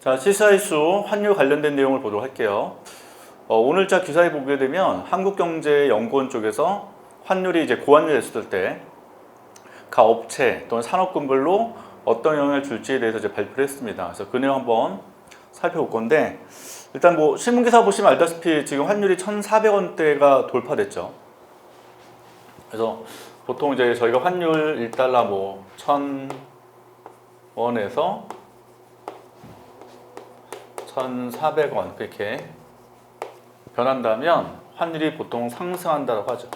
자, 시사이슈 환율 관련된 내용을 보도록 할게요. 오늘자 기사에 보게 되면 한국경제연구원 쪽에서 환율이 이제 고환율 됐을 때 각 업체 또는 산업군별로 어떤 영향을 줄지에 대해서 이제 발표를 했습니다. 그래서 그 내용 한번 살펴볼 건데, 일단 뭐 신문기사 보시면 알다시피 지금 환율이 1,400원대가 돌파됐죠. 그래서 보통 이제 저희가 환율 1달러 뭐 1,000원에서 1,400원 그렇게 변한다면 환율이 보통 상승한다고 하죠.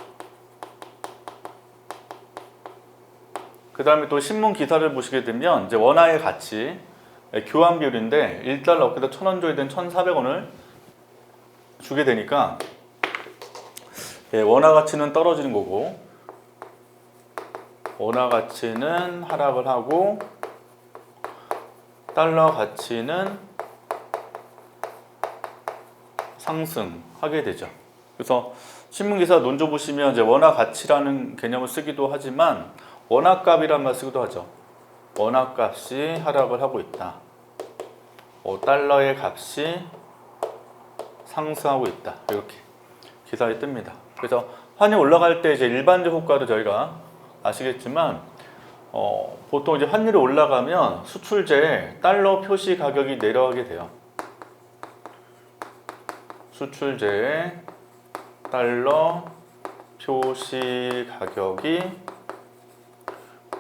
그 다음에 또 신문 기사를 보시게 되면 이제 원화의 가치, 교환 비율인데 1달러 그래서 1,000원 줘야 되는 1,400원을 주게 되니까 원화 가치는 떨어지는 거고, 원화 가치는 하락을 하고 달러 가치는 상승하게 되죠. 그래서 신문기사 논조 보시면 이제 원화 가치라는 개념을 쓰기도 하지만 원화값이란 말 쓰기도 하죠. 원화값이 하락을 하고 있다. 달러의 값이 상승하고 있다. 이렇게 기사에 뜹니다. 그래서 환율 올라갈 때 이제 일반적 효과를 저희가 아시겠지만 보통 이제 환율이 올라가면 수출재 달러 표시 가격이 내려가게 돼요. 수출재의 달러 표시 가격이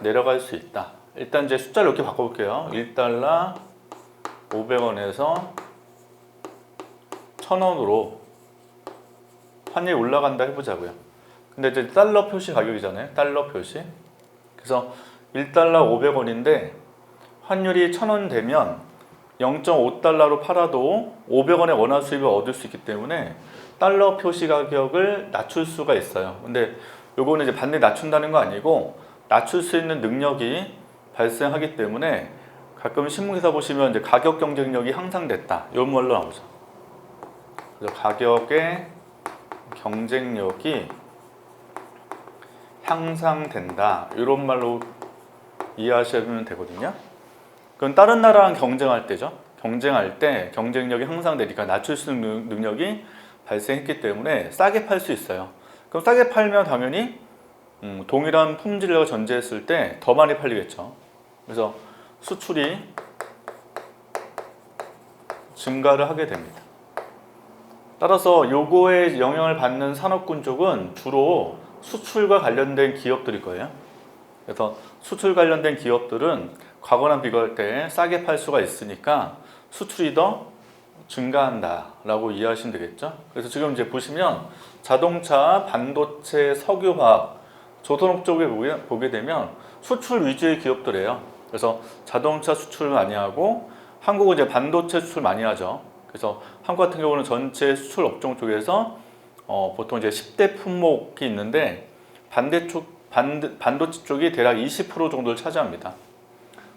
내려갈 수 있다. 일단 이제 숫자를 이렇게 바꿔볼게요. 1달러 500원에서 1,000원으로 환율이 올라간다 해보자고요. 근데 이제 달러 표시 가격이잖아요. 달러 표시. 그래서 1달러 500원인데 환율이 1,000원 되면 0.5달러로 팔아도 500원의 원화 수입을 얻을 수 있기 때문에 달러 표시 가격을 낮출 수가 있어요. 근데 요거는 이제 반드시 낮춘다는 거 아니고 낮출 수 있는 능력이 발생하기 때문에 가끔 신문기사 보시면 이제 가격 경쟁력이 향상됐다 이런 말로 나오죠. 그래서 가격의 경쟁력이 향상된다 이런 말로 이해하시면 되거든요. 그건 다른 나라랑 경쟁할 때죠. 경쟁할 때 경쟁력이 향상되니까 낮출 수 있는 능력이 발생했기 때문에 싸게 팔 수 있어요. 그럼 싸게 팔면 당연히 동일한 품질을 전제했을 때 더 많이 팔리겠죠. 그래서 수출이 증가를 하게 됩니다. 따라서 요거에 영향을 받는 산업군 쪽은 주로 수출과 관련된 기업들일 거예요. 그래서 수출 관련된 기업들은 과거랑 비교할 때 싸게 팔 수가 있으니까 수출이 더 증가한다 라고 이해하시면 되겠죠. 그래서 지금 이제 보시면 자동차, 반도체, 석유화학, 조선업 쪽에 보게 되면 수출 위주의 기업들이에요. 그래서 자동차 수출 많이 하고 한국은 이제 반도체 수출 많이 하죠. 그래서 한국 같은 경우는 전체 수출 업종 쪽에서 보통 이제 10대 품목이 있는데 반도체 쪽이 대략 20% 정도를 차지합니다.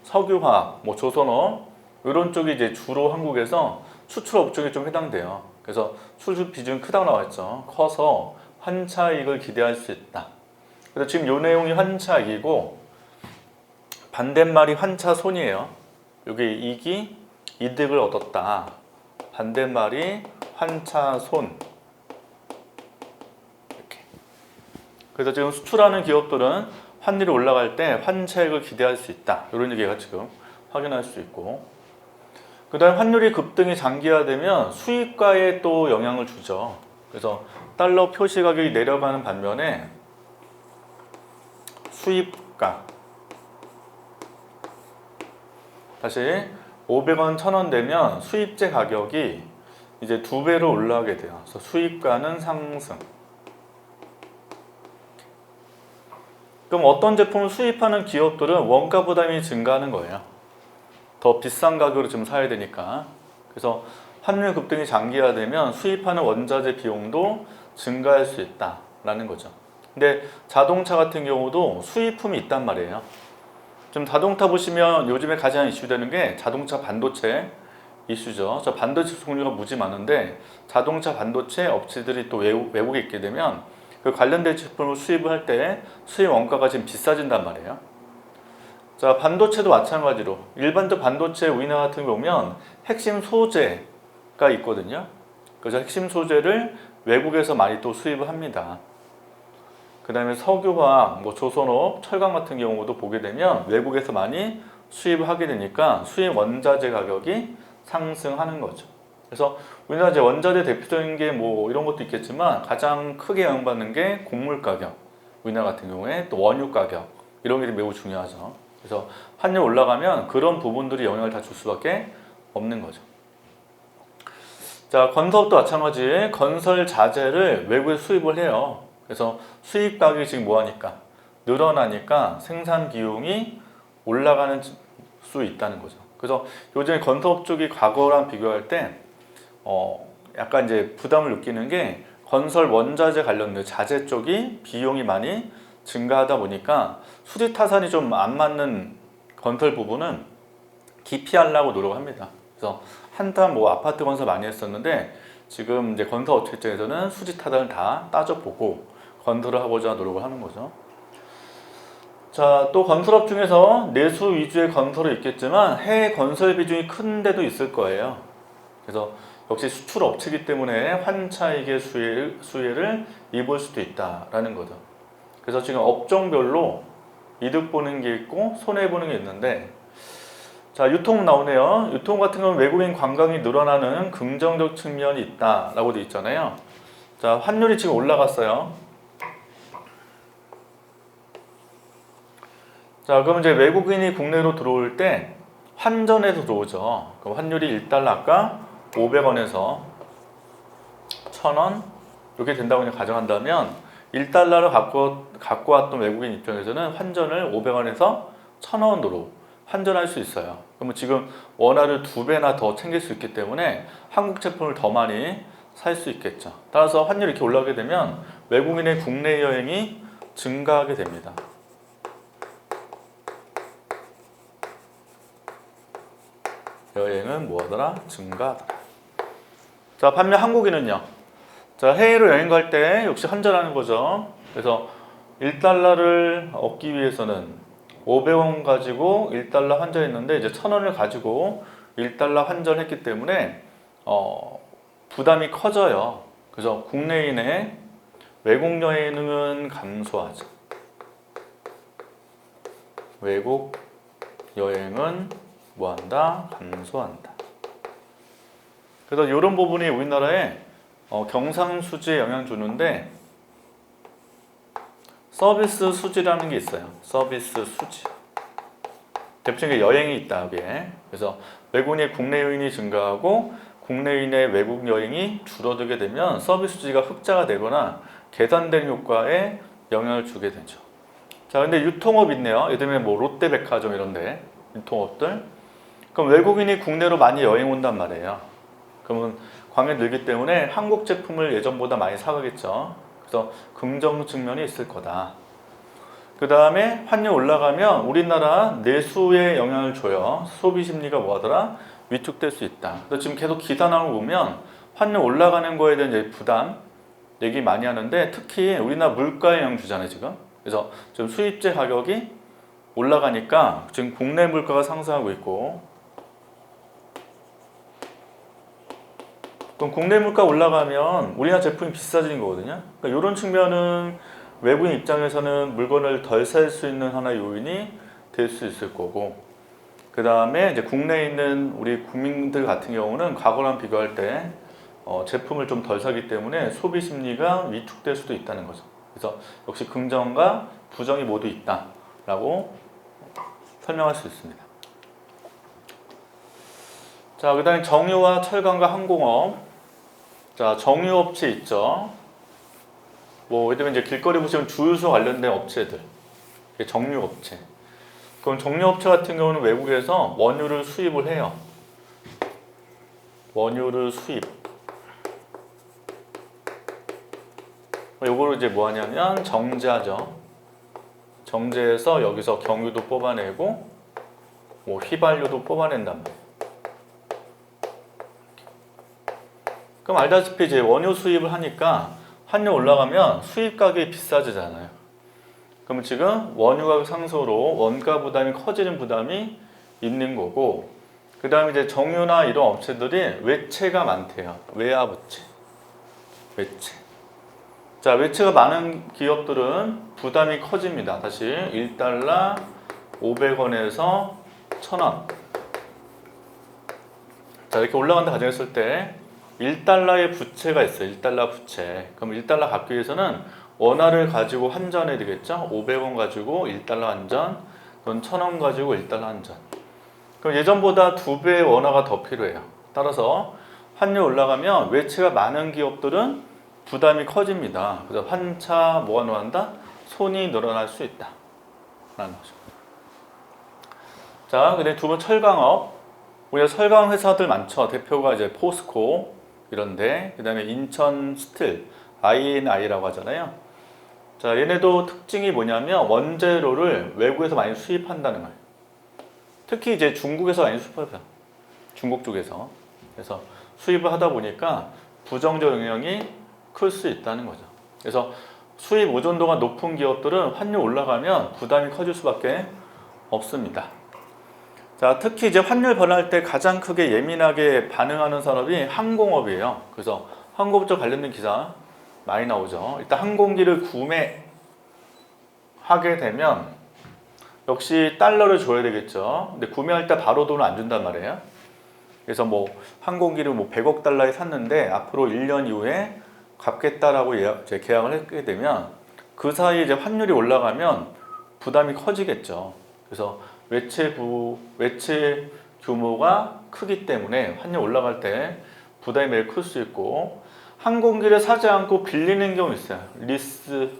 석유화학, 뭐 조선업 이런 쪽이 이제 주로 한국에서 수출 업종에 좀 해당돼요. 그래서 수출 비중이 크다고 나왔죠. 커서 환차익을 기대할 수 있다. 그래서 지금 이 내용이 환차익이고 반대말이 환차손이에요. 여기 이익이 이득을 얻었다. 반대말이 환차손. 이렇게. 그래서 지금 수출하는 기업들은 환율이 올라갈 때 환차익을 기대할 수 있다. 이런 얘기가 지금 확인할 수 있고. 그 다음에 환율이 급등이 장기화되면 수입가에 또 영향을 주죠. 그래서 달러 표시 가격이 내려가는 반면에 수입가 다시 500원, 1,000원 되면 수입재 가격이 이제 2배로 올라가게 돼요. 그래서 수입가는 상승. 그럼 어떤 제품을 수입하는 기업들은 원가 부담이 증가하는 거예요. 더 비싼 가격으로 좀 사야 되니까. 그래서 환율 급등이 장기화되면 수입하는 원자재 비용도 증가할 수 있다라는 거죠. 근데 자동차 같은 경우도 수입품이 있단 말이에요. 좀 자동차 보시면 요즘에 가장 이슈되는 게 자동차 반도체 이슈죠. 저 반도체 종류가 무지 많은데 자동차 반도체 업체들이 또 외국에 있게 되면 그 관련된 제품을 수입을 할 때 수입 원가가 지금 비싸진단 말이에요. 자, 반도체도 마찬가지로 일반적 반도체 우리나라 같은 경우 보면 핵심 소재가 있거든요. 그래서 핵심 소재를 외국에서 많이 또 수입을 합니다. 그 다음에 석유화학, 뭐 조선업, 철강 같은 경우도 보게 되면 외국에서 많이 수입을 하게 되니까 수입 원자재 가격이 상승하는 거죠. 그래서 우리나라 이제 원자재 대표적인 게 뭐 이런 것도 있겠지만 가장 크게 영향받는 게 곡물 가격, 우리나라 같은 경우에 또 원유 가격 이런 게 매우 중요하죠. 그래서 환율 올라가면 그런 부분들이 영향을 다 줄 수밖에 없는 거죠. 자, 건설업도 마찬가지. 건설 자재를 외국에 수입을 해요. 그래서 수입 가격이 지금 뭐하니까 늘어나니까 생산 비용이 올라가는 수 있다는 거죠. 그래서 요즘에 건설업 쪽이 과거랑 비교할 때 약간 이제 부담을 느끼는 게 건설 원자재 관련된 자재 쪽이 비용이 많이 증가하다 보니까 수지 타산이 좀 안 맞는 건설 부분은 기피하려고 노력합니다. 그래서 한참 뭐 아파트 건설 많이 했었는데 지금 이제 건설 업체 입장에서는 수지 타산을 다 따져보고 건설을 하고자 노력을 하는 거죠. 자, 또 건설업 중에서 내수 위주의 건설이 있겠지만 해외 건설 비중이 큰 데도 있을 거예요. 그래서 역시 수출 업체이기 때문에 환차익의 수혜를 입을 수도 있다라는 거죠. 그래서 지금 업종별로 이득 보는 게 있고 손해 보는 게 있는데, 자, 유통 나오네요. 유통 같은 경우는 외국인 관광이 늘어나는 긍정적 측면이 있다라고 되어 있잖아요. 자, 환율이 지금 올라갔어요. 자, 그럼 이제 외국인이 국내로 들어올 때 환전해서 들어오죠. 그럼 환율이 1달러 아까 500원에서 1000원 이렇게 된다고 그냥 가정한다면 1달러를 갖고 왔던 외국인 입장에서는 환전을 500원에서 1000원으로 환전할 수 있어요. 그러면 지금 원화를 2배나 더 챙길 수 있기 때문에 한국 제품을 더 많이 살 수 있겠죠. 따라서 환율이 이렇게 올라가게 되면 외국인의 국내 여행이 증가하게 됩니다. 여행은 뭐하더라? 증가하더라. 자, 반면 한국인은요. 자, 해외로 여행 갈 때 역시 환전하는 거죠. 그래서 1달러를 얻기 위해서는 500원 가지고 1달러 환전했는데 이제 1000원을 가지고 1달러 환전했기 때문에 부담이 커져요. 그래서 국내인의 외국 여행은 감소하죠. 외국 여행은 뭐한다? 감소한다. 그래서 이런 부분이 우리나라에 경상수지에 영향 주는데 서비스 수지라는 게 있어요. 서비스 수지. 대표적인 게 여행이 있다. 여기에. 그래서 외국인의 국내 여행이 증가하고 국내인의 외국 여행이 줄어들게 되면 서비스 수지가 흑자가 되거나 계산된 효과에 영향을 주게 되죠. 자, 근데 유통업 있네요. 예를 들면 뭐 롯데백화점 이런데 유통업들. 그럼 외국인이 국내로 많이 여행 온단 말이에요. 그러면 관광이 늘기 때문에 한국 제품을 예전보다 많이 사가겠죠. 그래서 긍정 측면이 있을 거다. 그 다음에 환율 올라가면 우리나라 내수에 영향을 줘요. 소비 심리가 뭐하더라? 위축될 수 있다. 그래서 지금 계속 기사 나오는 거 보면 환율 올라가는 거에 대한 이제 부담 얘기 많이 하는데 특히 우리나라 물가에 영향 주잖아요 지금. 그래서 지금 수입제 가격이 올라가니까 지금 국내 물가가 상승하고 있고, 그럼 국내 물가 올라가면 우리나라 제품이 비싸지는 거거든요. 그러니까 이런 측면은 외국인 입장에서는 물건을 덜 살 수 있는 하나의 요인이 될 수 있을 거고, 그 다음에 이제 국내에 있는 우리 국민들 같은 경우는 과거랑 비교할 때 제품을 좀 덜 사기 때문에 소비 심리가 위축될 수도 있다는 거죠. 그래서 역시 긍정과 부정이 모두 있다라고 설명할 수 있습니다. 자, 그 다음에 정유와 철강과 항공업. 자, 정유업체 있죠. 뭐 예를 들면 이제 길거리 보시면 주유소 관련된 업체들, 이게 정유업체. 그럼 정유업체 같은 경우는 외국에서 원유를 수입을 해요. 원유를 수입. 요거를 이제 뭐 하냐면 정제하죠. 정제해서 여기서 경유도 뽑아내고 뭐 휘발유도 뽑아낸단 말이에요. 그럼 알다시피 이제 원유 수입을 하니까 환율 올라가면 수입 가격이 비싸지잖아요. 그러면 지금 원유가 상승으로 원가 부담이 커지는 부담이 있는 거고, 그 다음에 이제 정유나 이런 업체들이 외채가 많대요. 외화 부채. 외채. 자, 외채가 많은 기업들은 부담이 커집니다. 다시 1달러 500원에서 1000원. 자, 이렇게 올라간다 가정했을 때 1달러의 부채가 있어요. 1달러 부채. 그럼 1달러 갚기 위해서는 원화를 가지고 환전해야 되겠죠? 500원 가지고 1달러 환전, 또는 1000원 가지고 1달러 환전. 그럼 예전보다 2배의 원화가 더 필요해요. 따라서 환율 올라가면 외채가 많은 기업들은 부담이 커집니다. 그래서 환차 뭐가 늘어난다? 손이 늘어날 수 있다. 라는 거죠. 자, 그다음에 두 번 철강업. 우리가 철강 회사들 많죠. 대표가 이제 포스코 이런데, 그다음에 인천 스틸, INI라고 하잖아요. 자, 얘네도 특징이 뭐냐면 원재료를 외국에서 많이 수입한다는 거예요. 특히 이제 중국에서 많이 수입해요. 중국 쪽에서. 그래서 수입을 하다 보니까 부정적 영향이 클 수 있다는 거죠. 그래서 수입 의존도가 높은 기업들은 환율 올라가면 부담이 커질 수밖에 없습니다. 자, 특히 이제 환율 변할 때 가장 크게 예민하게 반응하는 산업이 항공업이에요. 그래서 항공업체 관련된 기사 많이 나오죠. 일단 항공기를 구매하게 되면 역시 달러를 줘야 되겠죠. 근데 구매할 때 바로 돈을 안 준단 말이에요. 그래서 뭐 항공기를 뭐 100억 달러에 샀는데 앞으로 1년 이후에 갚겠다라고 이제 계약을 하게 되면 그 사이에 이제 환율이 올라가면 부담이 커지겠죠. 그래서 외채 규모가 크기 때문에 환율 올라갈 때 부담이 매우 클 수 있고, 항공기를 사지 않고 빌리는 경우 있어요. 리스.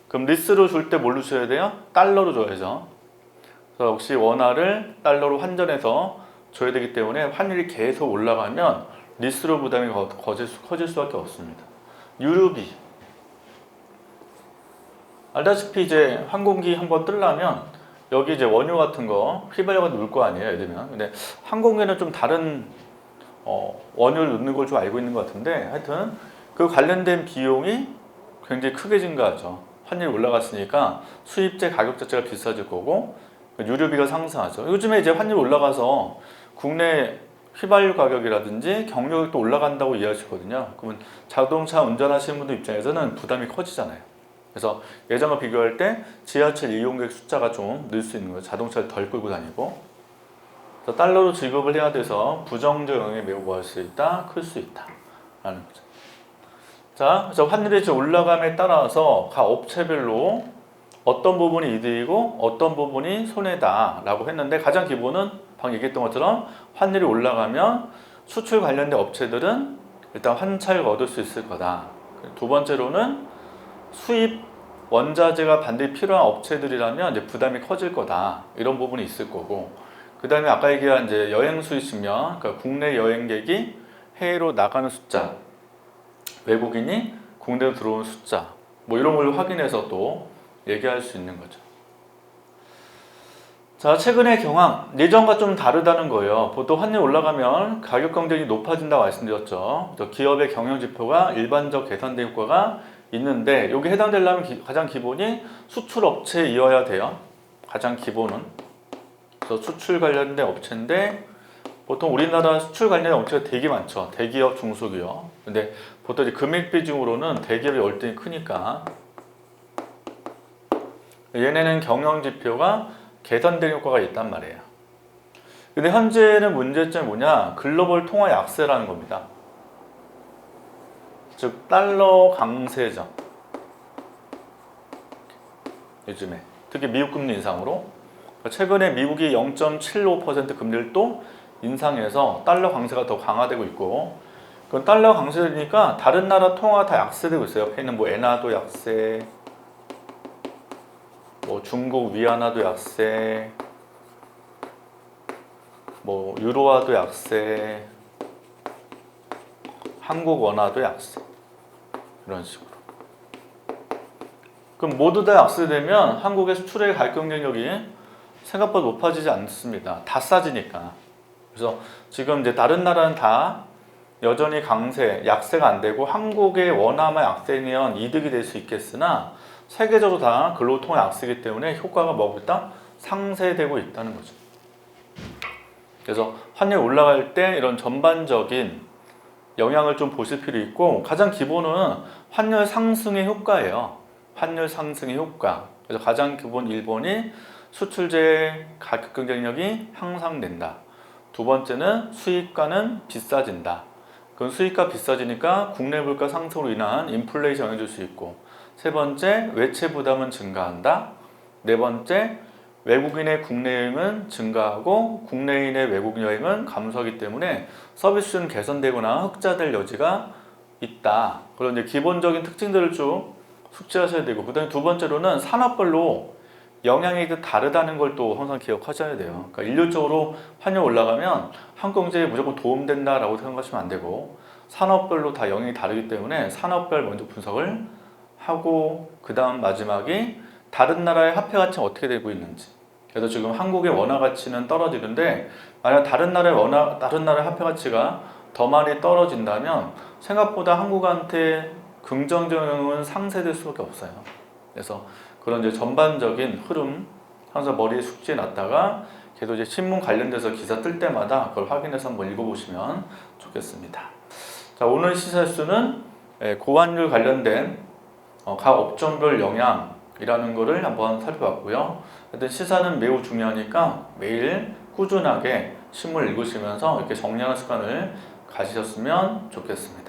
그럼 리스로 줄 때 뭘로 줘야 돼요? 달러로 줘야죠. 그래서 역시 원화를 달러로 환전해서 줘야 되기 때문에 환율이 계속 올라가면 리스로 부담이 커질 수밖에 없습니다. 유류비. 알다시피 이제 항공기 한번 뜨려면 여기 이제 원유 같은 거 휘발유가 넣을 거 아니에요, 예를 들면. 근데 항공기는 좀 다른 원유를 넣는 걸 좀 알고 있는 것 같은데, 하여튼 그 관련된 비용이 굉장히 크게 증가하죠. 환율이 올라갔으니까 수입제 가격 자체가 비싸질 거고 유류비가 상승하죠. 요즘에 이제 환율이 올라가서 국내 휘발유 가격이라든지 경유가격도 올라간다고 이해하시거든요. 그러면 자동차 운전하시는 분들 입장에서는 부담이 커지잖아요. 그래서 예전과 비교할 때 지하철 이용객 숫자가 좀 늘 수 있는 거예요. 자동차를 덜 끌고 다니고. 그래서 달러로 지급을 해야 돼서 부정적 영향이 매우 뭐할 수 있다? 클 수 있다. 라는 거죠. 자, 그래서 환율이 이제 올라감에 따라서 각 업체별로 어떤 부분이 이득이고 어떤 부분이 손해다 라고 했는데, 가장 기본은 방금 얘기했던 것처럼 환율이 올라가면 수출 관련된 업체들은 일단 환차익을 얻을 수 있을 거다. 두 번째로는 수입 원자재가 반드시 필요한 업체들이라면 이제 부담이 커질 거다. 이런 부분이 있을 거고, 그 다음에 아까 얘기한 이제 여행 수입이면, 그러니까 국내 여행객이 해외로 나가는 숫자, 외국인이 국내로 들어오는 숫자, 뭐 이런 걸 확인해서 또 얘기할 수 있는 거죠. 자, 최근의 경황, 예전과 좀 다르다는 거예요. 보통 환율 올라가면 가격 경쟁이 높아진다고 말씀드렸죠. 기업의 경영 지표가 일반적 계산된 효과가 있는데, 여기 해당되려면 가장 기본이 수출 업체이어야 돼요. 가장 기본은. 그래서 수출 관련된 업체인데, 보통 우리나라 수출 관련된 업체가 되게 많죠. 대기업, 중소기업. 근데 보통 이제 금액 비중으로는 대기업이 월등히 크니까 얘네는 경영 지표가 개선된 효과가 있단 말이에요. 근데 현재는 문제점이 뭐냐? 글로벌 통화 약세라는 겁니다. 즉 달러 강세죠. 요즘에 특히 미국 금리 인상으로, 최근에 미국이 0.75% 금리를 또 인상해서 달러 강세가 더 강화되고 있고, 그 달러 강세되니까 다른 나라 통화가 다 약세되고 있어요. 옆에는 뭐 엔화도 약세, 뭐 중국 위안화도 약세, 뭐 유로화도 약세, 한국 원화도 약세, 이런 식으로. 그럼 모두 다 약세되면 한국의 수출의 가격 경쟁력이 생각보다 높아지지 않습니다. 다 싸지니까. 그래서 지금 이제 다른 나라는 다 여전히 강세, 약세가 안 되고 한국의 원화만 약세면 이득이 될 수 있겠으나 세계적으로 다 근로통화 약세이기 때문에 효과가 뭐고 있다? 상쇄되고 있다는 거죠. 그래서 환율이 올라갈 때 이런 전반적인 영향을 좀 보실 필요 있고, 가장 기본은 환율 상승의 효과예요. 환율 상승의 효과. 그래서 가장 기본 1번이 수출제 가격 경쟁력이 향상된다. 두 번째는 수입가는 비싸진다. 그럼 수입가 비싸지니까 국내 물가 상승으로 인한 인플레이션 영향을 줄 수 있고, 세 번째 외채 부담은 증가한다. 네 번째 외국인의 국내 여행은 증가하고 국내인의 외국 여행은 감소하기 때문에 서비스는 개선되거나 흑자될 여지가 있다. 그런 이제 기본적인 특징들을 쭉 숙지하셔야 되고, 그다음에 두 번째로는 산업별로 영향이 다르다는 걸 또 항상 기억하셔야 돼요. 그러니까 일률적으로 환율 올라가면 한국 경제에 무조건 도움된다라고 생각하시면 안 되고, 산업별로 다 영향이 다르기 때문에 산업별 먼저 분석을 하고, 그 다음 마지막이 다른 나라의 화폐 가치는 어떻게 되고 있는지. 그래서 지금 한국의 원화 가치는 떨어지는데, 만약 다른 나라의 화폐 가치가 더 많이 떨어진다면 생각보다 한국한테 긍정적 영향은 상쇄될 수밖에 없어요. 그래서 그런 이제 전반적인 흐름 항상 머리에 숙지해 놨다가 계속 이제 신문 관련돼서 기사 뜰 때마다 그걸 확인해서 한번 읽어보시면 좋겠습니다. 자, 오늘 시사수는 고환율 관련된 각 업종별 영향이라는 거를 한번 살펴봤고요. 하여튼 시사는 매우 중요하니까 매일 꾸준하게 신문을 읽으시면서 이렇게 정리하는 습관을 가지셨으면 좋겠습니다.